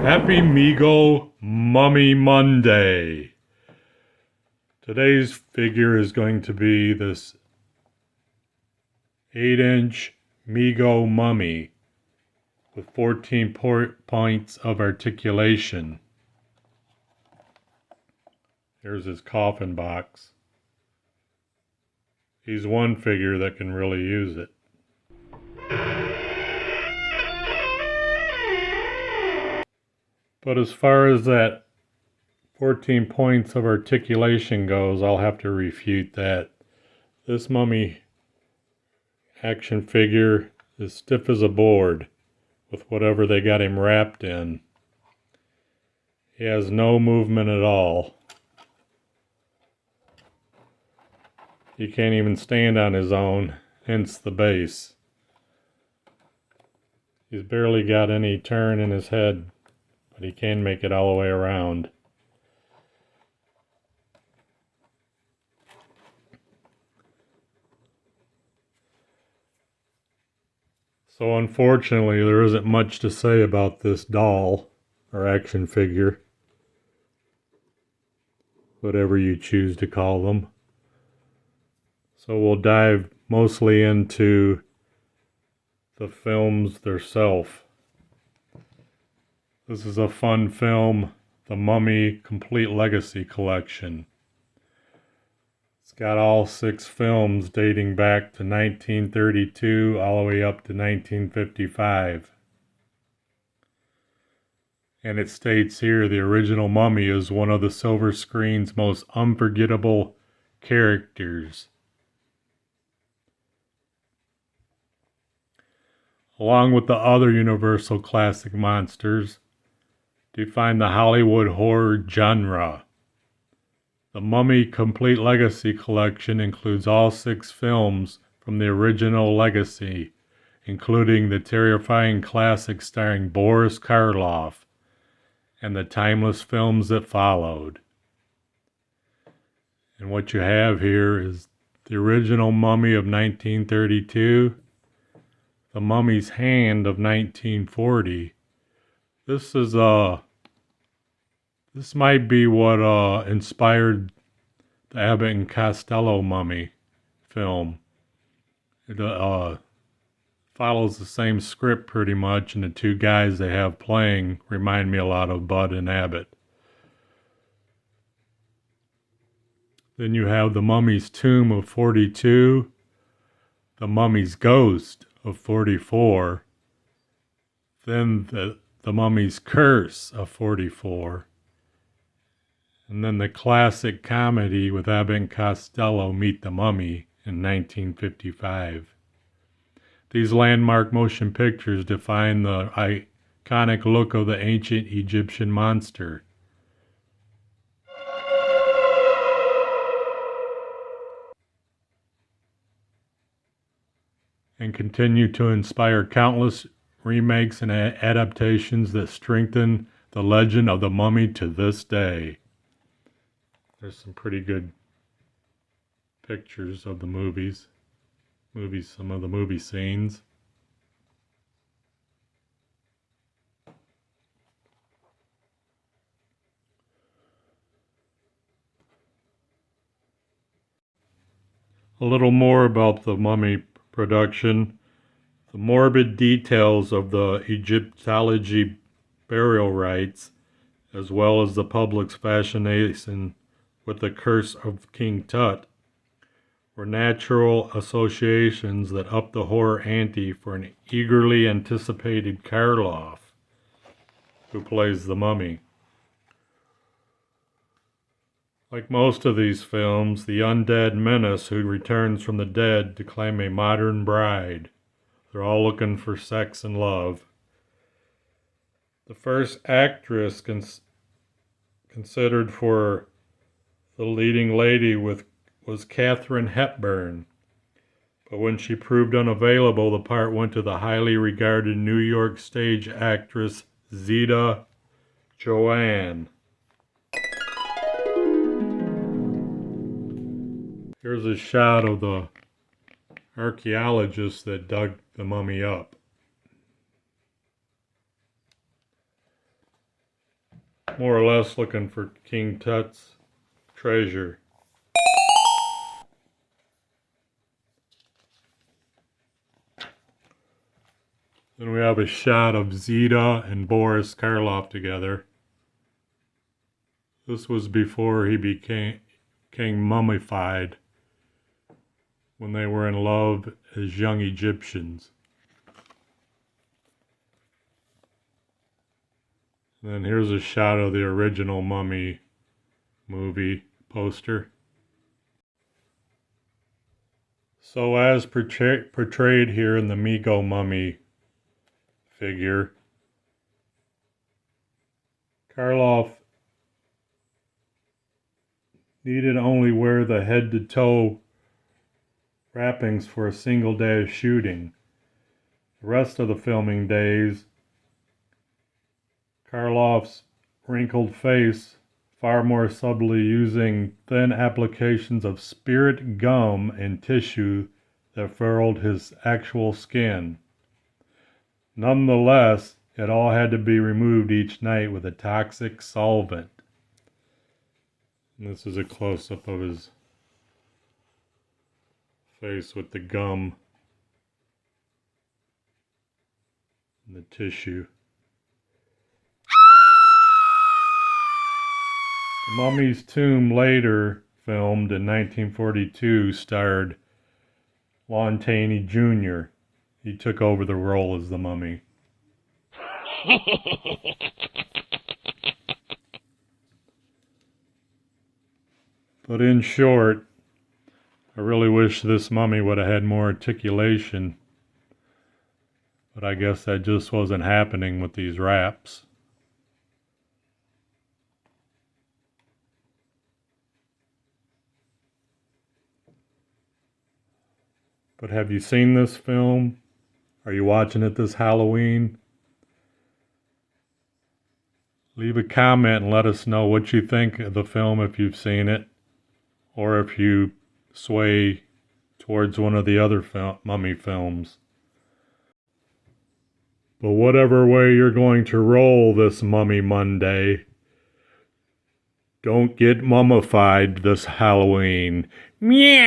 Happy Mego Mummy Monday. Today's figure is going to be this 8-inch Mego mummy with 14 points of articulation. Here's his coffin box. He's one figure that can really use it. But as far as that 14 points of articulation goes, I'll have to refute that. This mummy action figure is stiff as a board with whatever they got him wrapped in. He has no movement at all. He can't even stand on his own, hence the base. He's barely got any turn in his head, but he can make it all the way around. So unfortunately, there isn't much to say about this doll or action figure, whatever you choose to call them. So we'll dive mostly into the films themselves. This is a fun film, The Mummy Complete Legacy Collection. It's got all 6 films dating back to 1932 all the way up to 1955. And it states here the original Mummy is one of the silver screen's most unforgettable characters. Along with the other Universal classic monsters, define the Hollywood horror genre. The Mummy Complete Legacy Collection includes all 6 films from the original legacy, including the terrifying classic starring Boris Karloff and the timeless films that followed. And what you have here is the original Mummy of 1932, the Mummy's Hand of 1940. This might be what inspired the Abbott and Costello Mummy film. It follows the same script pretty much, and the 2 guys they have playing remind me a lot of Bud and Abbott. Then you have the Mummy's Tomb of 42, the Mummy's Ghost of 44, then the Mummy's Curse of 44, and then the classic comedy with Abbott and Costello, Meet the Mummy, in 1955. These landmark motion pictures define the iconic look of the ancient Egyptian monster. And continue to inspire countless remakes and adaptations that strengthen the legend of the Mummy to this day. There's some pretty good pictures of the some of the movie scenes. A little more about the Mummy production. The morbid details of the Egyptology burial rites, as well as the public's fascination with the curse of King Tut, were natural associations that upped the horror ante for an eagerly anticipated Karloff, who plays the Mummy. Like most of these films, the undead menace who returns from the dead to claim a modern bride. They're all looking for sex and love. The first actress considered for the leading lady was Katharine Hepburn, but when she proved unavailable, the part went to the highly regarded New York stage actress Zita Joanne. Here's a shot of the archaeologists that dug the mummy up. more or less looking for King Tut's treasure. Then we have a shot of Zita and Boris Karloff together. This was before he became mummified, when they were in love as young Egyptians. And then here's a shot of the original Mummy movie poster. So as portrayed here in the Mego mummy figure, Karloff needed only wear the head-to-toe wrappings for a single day of shooting. The rest of the filming days, Karloff's wrinkled face, far more subtly using thin applications of spirit gum and tissue that furrowed his actual skin. Nonetheless, it all had to be removed each night with a toxic solvent. And this is a close-up of his face with the gum and the tissue. The Mummy's Tomb, later filmed in 1942, starred Lon Chaney Jr. He took over the role as the Mummy. But in short, I really wish this mummy would have had more articulation. But I guess that just wasn't happening with these wraps. But have you seen this film? Are you watching it this Halloween? Leave a comment and let us know what you think of the film if you've seen it, or if you sway towards one of the other mummy films. But whatever way you're going to roll this Mummy Monday, don't get mummified this Halloween. Meow.